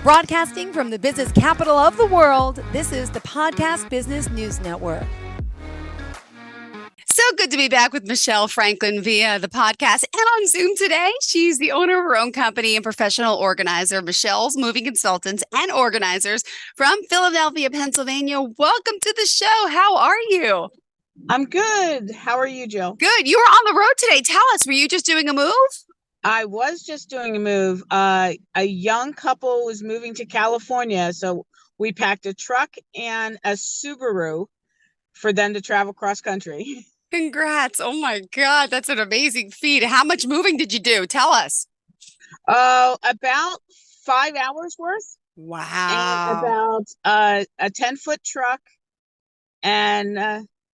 Broadcasting from the business capital of the world, this is the Podcast Business News Network. So good to be back with Michelle Franklin via the podcast and on Zoom today. She's the owner of her own company and professional organizer, Michelle's Moving Consultants and Organizers from Philadelphia, Pennsylvania. Welcome to the show. How are you? I'm good. How are you, Jill? Good. You were on the road today. Tell us, were you just doing a move? I was just doing a move. A young couple was moving to California, so we packed a truck and a Subaru for them to travel cross country. Congrats. Oh my God, that's an amazing feat. How much moving did you do? Tell us. About 5 hours worth. Wow. And about a 10-foot truck and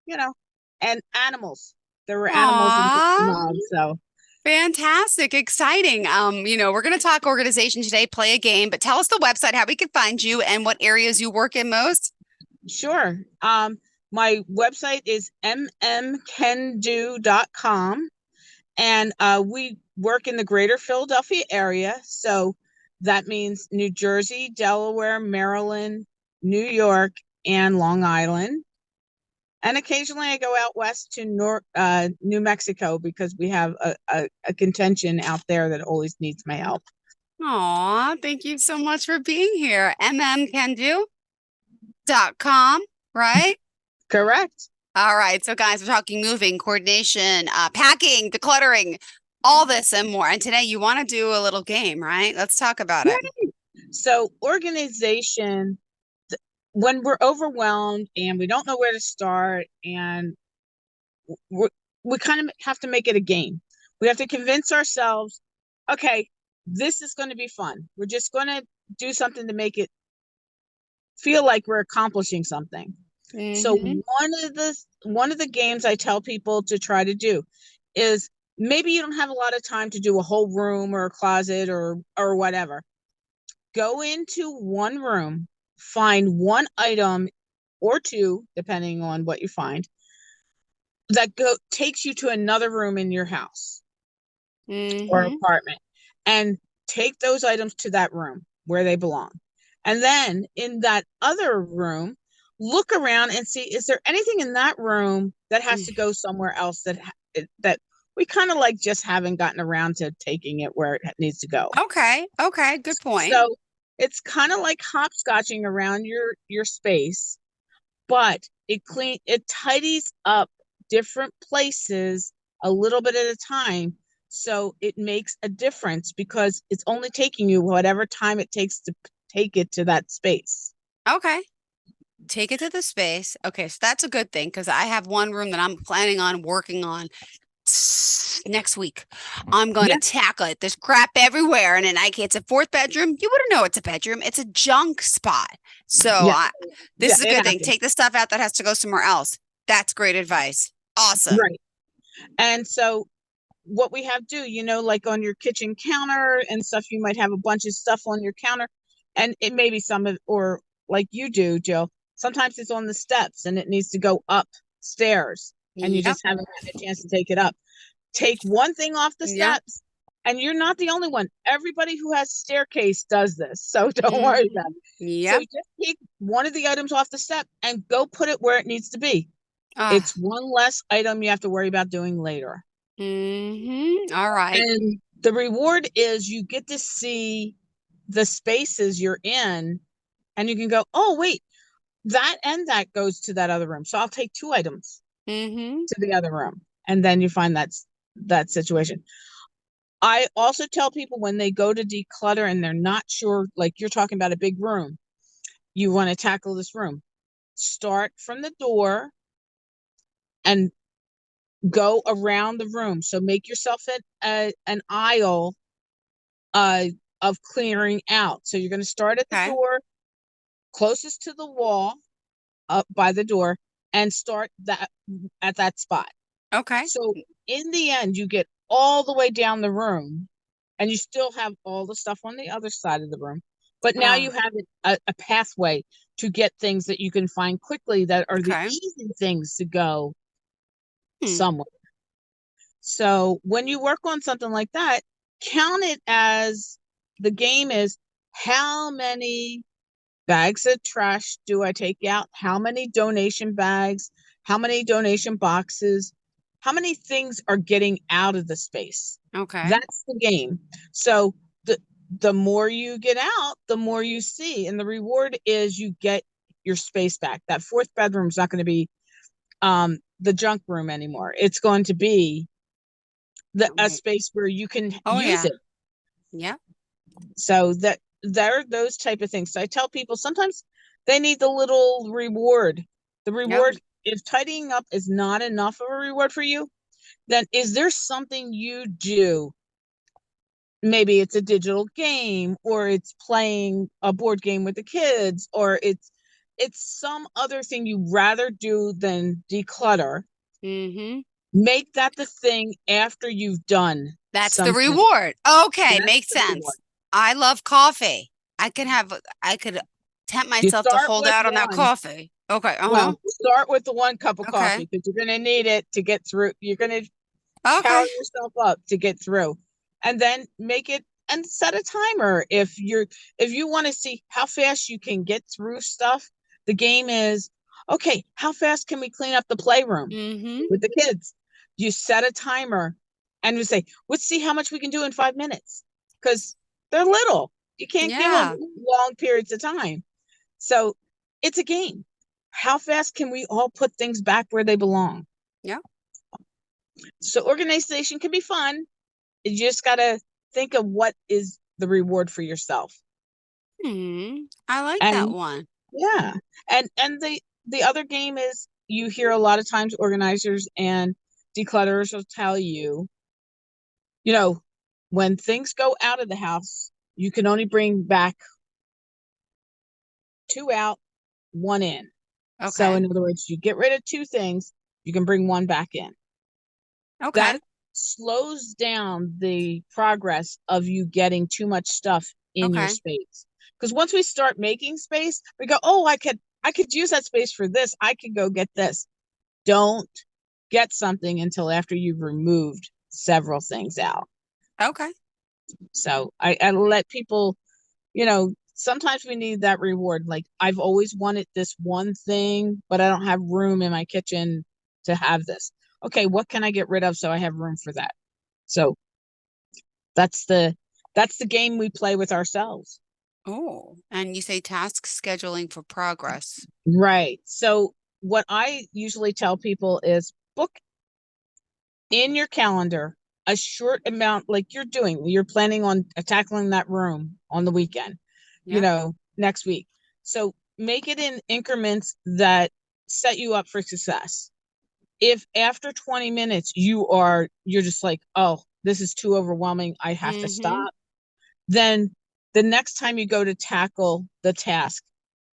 and animals. There were animals involved, so fantastic. Exciting. We're going to talk organization today, play a game, but tell us the website, how we can find you and what areas you work in most. Sure. My website is mmcando.com, and we work in the greater Philadelphia area. So that means New Jersey, Delaware, Maryland, New York, and Long Island. And occasionally I go out west to New Mexico because we have a contention out there that always needs my help. Aw, thank you so much for being here. mmcando.com, right? Correct. All right. So guys, we're talking moving, coordination, packing, decluttering, all this and more. And today you want to do a little game, right? Let's talk about it. So organization, when we're overwhelmed and we don't know where to start, and we kind of have to make it a game. We have to convince ourselves, okay, this is going to be fun. We're just going to do something to make it feel like we're accomplishing something. Mm-hmm. So one of the games I tell people to try to do is, maybe you don't have a lot of time to do a whole room or a closet or whatever. Go into one room, find one item or two, depending on what you find, that takes you to another room in your house or apartment, and take those items to that room where they belong. And then in that other room, look around and see, is there anything in that room that has to go somewhere else that we kind of like just haven't gotten around to taking it where it needs to go. Okay. Good point. So it's kind of like hopscotching around your space, but it tidies up different places a little bit at a time. So it makes a difference because it's only taking you whatever time it takes to take it to that space. Okay. Take it to the space. Okay. So that's a good thing, because I have one room that I'm planning on working on next week. I'm going to tackle it. There's crap everywhere. And then it's a fourth bedroom. You wouldn't know it's a bedroom. It's a junk spot. So this is a good thing. Take the stuff out that has to go somewhere else. That's great advice. Awesome. Right. And so what we have to do, like on your kitchen counter and stuff, you might have a bunch of stuff on your counter, and it may be or like you do, Jill, sometimes it's on the steps and it needs to go upstairs, and you just haven't had a chance to take it up. Take one thing off the steps, and you're not the only one. Everybody who has a staircase does this, so don't worry about it. So just take one of the items off the step and go put it where it needs to be. It's one less item you have to worry about doing later. All right. And the reward is you get to see the spaces you're in, and you can go, oh, wait, that and that goes to that other room. So I'll take two items to the other room. And then you find that situation. I also tell people, when they go to declutter and they're not sure, like you're talking about a big room, you want to tackle this room, start from the door and go around the room. So make yourself an aisle of clearing out. So you're going to start at the door closest to the wall, up by the door, and start that at that spot. Okay. So in the end, you get all the way down the room, and you still have all the stuff on the other side of the room. But now you have a pathway to get things that you can find quickly that are the easy things to go somewhere. So when you work on something like that, count it as, the game is, how many bags of trash do I take out? How many donation bags? How many donation boxes? How many things are getting out of the space? Okay. That's the game. So the more you get out, the more you see. And the reward is you get your space back. That fourth bedroom is not going to be the junk room anymore. It's going to be a Right. space where you can Oh, use yeah. it. Yeah. So that there are those type of things. So I tell people sometimes they need the little reward. The Yep. reward, if tidying up is not enough of a reward for you, then is there something you do? Maybe it's a digital game, or it's playing a board game with the kids, or it's some other thing you rather do than declutter. Mm-hmm. Make that the thing after you've done That's the something. reward. Okay, That's makes the sense. reward. I love coffee. I could tempt You myself to start hold with out on that one. coffee. Okay. Uh-huh. Well, start with the one cup of Okay. coffee because you're going to need it to get through. You're going to power Okay. yourself up to get through, and then make it and set a timer. If you want to see how fast you can get through stuff, the game is okay. How fast can we clean up the playroom Mm-hmm. with the kids? You set a timer, and you say, let's see how much we can do in 5 minutes because they're little. You can't give them Yeah. long periods of time. So it's a game. How fast can we all put things back where they belong? Yeah. So organization can be fun. You just got to think of what is the reward for yourself. I like that And one. yeah. And the other game is you hear a lot of times organizers and declutterers will tell you, when things go out of the house, you can only bring back 2 out, 1 in. So Okay. in other words, you get rid of 2 things, you can bring 1 back in. Okay. That slows down the progress of you getting too much stuff in your Okay. space. Because once we start making space, we go, oh, I could use that space for this. I could go get this. Don't get something until after you've removed several things out. Okay. So I let people, sometimes we need that reward. Like I've always wanted this one thing, but I don't have room in my kitchen to have this. Okay, what can I get rid of so I have room for that? So that's the game we play with ourselves. Oh, and you say task scheduling for progress. Right. So what I usually tell people is book in your calendar a short amount, like you're planning on tackling that room on the weekend, Yep. next week. So make it in increments that set you up for success. If after 20 minutes you're just like, oh, this is too overwhelming, I have to Mm-hmm. stop, then the next time you go to tackle the task,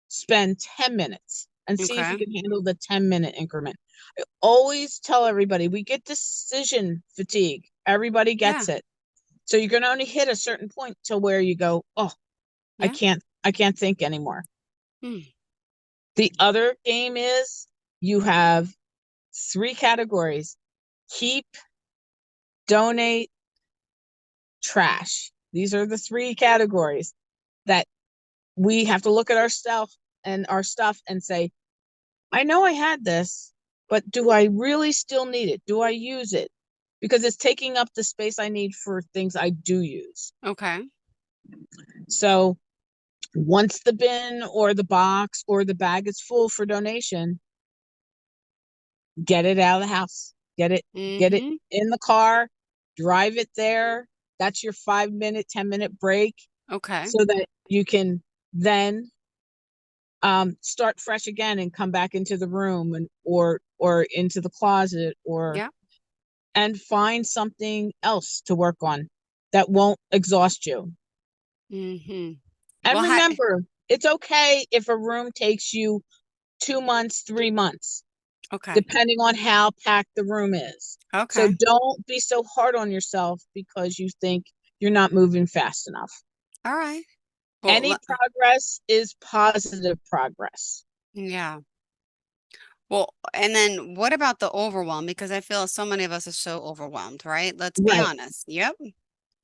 spend 10 minutes and see if you Okay. can handle the 10-minute increment. I always tell everybody we get decision fatigue. Everybody Yeah. gets it. So you're going to only hit a certain point to where you go, oh, I Yeah. can't think anymore. Hmm. The other game is you have 3 categories: keep, donate, trash. These are the 3 categories that we have to look at ourselves and our stuff and say, I know I had this, but do I really still need it? Do I use it? Because it's taking up the space I need for things I do use. Okay. So once the bin or the box or the bag is full for donation, get it out of the house. Get it Mm-hmm. in the car, drive it there. That's your 5-minute, 10-minute break Okay. so that you can then start fresh again and come back into the room or into the closet Yeah. and find something else to work on that won't exhaust you. Mm-hmm. And Well, remember, it's okay if a room takes you 2 months, 3 months, okay. depending on how packed the room is. So Okay. don't be so hard on yourself because you think you're not moving fast enough. All right. Well, Any progress is positive progress. yeah. Well, and then what about the overwhelm? Because I feel so many of us are so overwhelmed, right? Let's be Right. honest. Yep.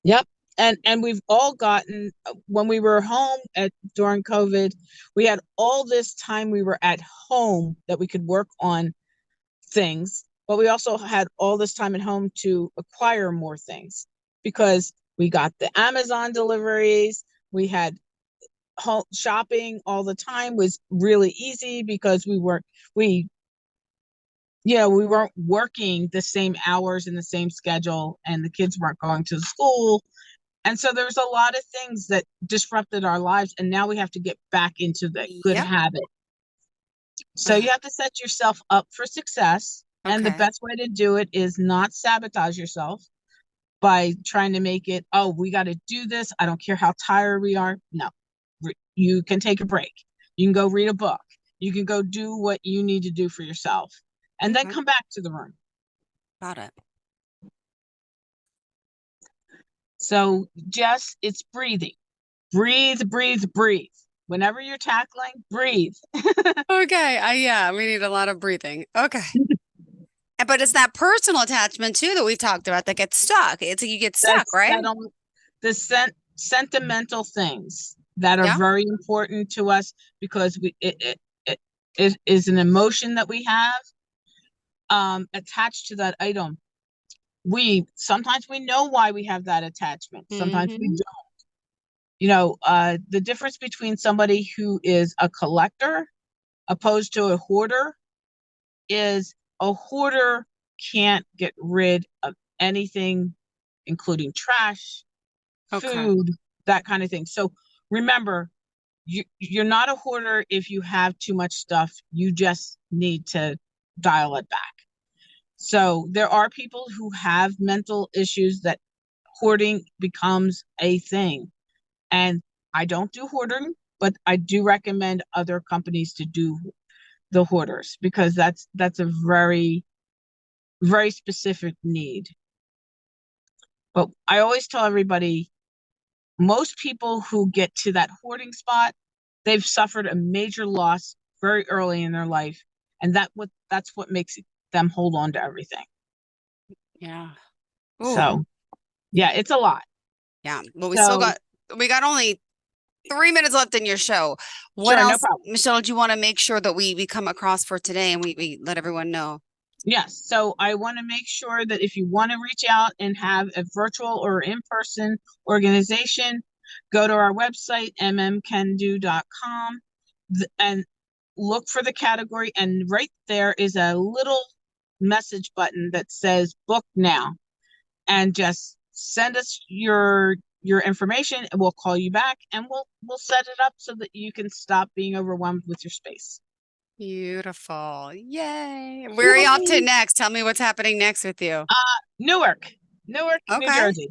Yep. and we've all gotten, when we were home during COVID, we had all this time we were at home that we could work on things, but we also had all this time at home to acquire more things because we got the Amazon deliveries. We had shopping all the time was really easy because we weren't working the same hours in the same schedule, and the kids weren't going to school. And so there's a lot of things that disrupted our lives, and now we have to get back into the good Yep. habit. So you have to set yourself up for success. And the Okay. best way to do it is not sabotage yourself by trying to make it, oh, we got to do this. I don't care how tired we are. No, you can take a break. You can go read a book. You can go do what you need to do for yourself, and then Okay. come back to the room. Got it. So just, it's breathing. Breathe, breathe, breathe. Whenever you're tackling, breathe. Okay. Yeah, we need a lot of breathing. Okay. But it's that personal attachment too that we talked about that gets stuck. It's like you get stuck, right? The sentimental things that are Yeah. very important to us because it is an emotion that we have attached to that item. Sometimes we know why we have that attachment. Sometimes we Mhm. don't. The difference between somebody who is a collector opposed to a hoarder is a hoarder can't get rid of anything, including trash, Okay. food, that kind of thing. So remember, you're not a hoarder if you have too much stuff. You just need to dial it back. So there are people who have mental issues that hoarding becomes a thing. And I don't do hoarding, but I do recommend other companies to do the hoarders because that's a very, very specific need. But I always tell everybody, most people who get to that hoarding spot, they've suffered a major loss very early in their life, and that's what makes them hold on to everything. Yeah. Ooh. So, yeah, it's a lot. Yeah. Well, we got only 3 minutes left in your show. What Sure, no else, problem. Michelle, do you want to make sure that we come across for today and we let everyone know? Yes. So I want to make sure that if you want to reach out and have a virtual or in-person organization, go to our website, mmcando.com, and look for the category. And right there is a little message button that says book now, and just send us your information and we'll call you back and we'll set it up so that you can stop being overwhelmed with your space. Beautiful. Yay. Where are you off to next? Tell me what's happening next with you. Newark, New Okay. Jersey.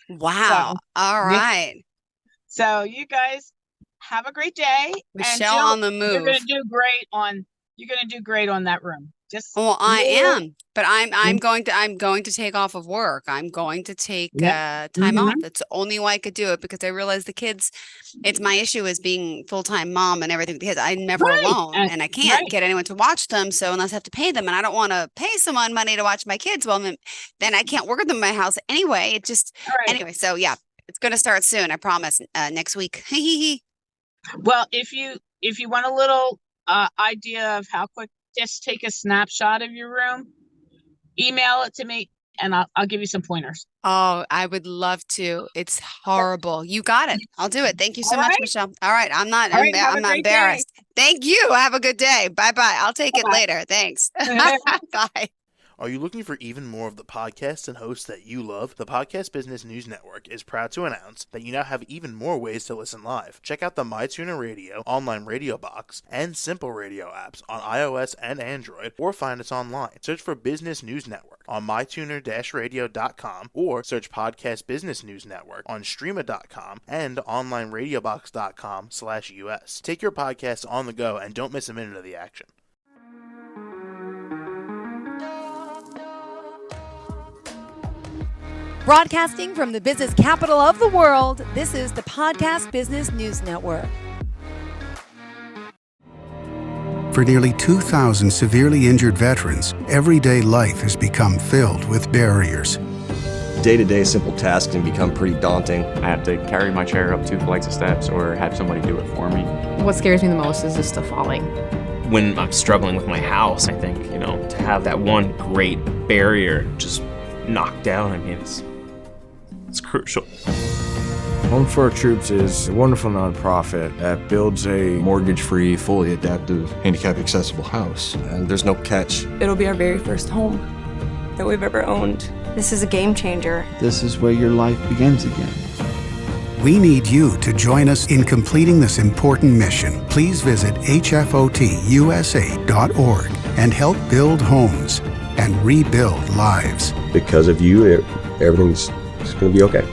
Wow. All yeah. right. So you guys have a great day. Michelle and Jill, on the move. You're gonna do great on that room. Just Well, I Newark. am, but I'm going to take off of work. I'm going to take Yep. time off. That's the only way I could do it because I realize the kids, it's my issue is being full-time mom and everything with the kids. I'm never Right. alone and I can't Right. get anyone to watch them. So unless I have to pay them and I don't want to pay someone money to watch my kids, well, then I can't work with them in my house anyway. It just, Right. anyway. So yeah, it's going to start soon. I promise. Next week. Well, if you want a little idea of how quick, just take a snapshot of your room, email it to me, and I'll give you some pointers. Oh, I would love to. It's horrible. You got it. I'll do it. Thank you so All much, right. Michelle. All right. I'm not All right, have a I'm not great day. embarrassed. Thank you. Have a good day. Bye-bye. I'll take it Bye-bye. later. Thanks. Bye. Are you looking for even more of the podcasts and hosts that you love? The Podcast Business News Network is proud to announce that you now have even more ways to listen live. Check out the MyTuner Radio, online radio box, and Simple Radio apps on iOS and Android, or find us online. Search for Business News Network on mytuner-radio.com or search Podcast Business News Network on streama.com and onlineradiobox.com/US. Take your podcast on the go and don't miss a minute of the action. Broadcasting from the business capital of the world, this is the Podcast Business News Network. For nearly 2,000 severely injured veterans, everyday life has become filled with barriers. day-to-day simple tasks can become pretty daunting. I have to carry my chair up 2 flights of steps or have somebody do it for me. What scares me the most is just the falling. When I'm struggling with my house, I think, to have that one great barrier just knocked down, it's crucial. Home for Our Troops is a wonderful nonprofit that builds a mortgage-free, fully adaptive, handicap-accessible house. And there's no catch. It'll be our very first home that we've ever owned. This is a game changer. This is where your life begins again. We need you to join us in completing this important mission. Please visit hfotusa.org and help build homes and rebuild lives. Because of you, everything's going to be okay.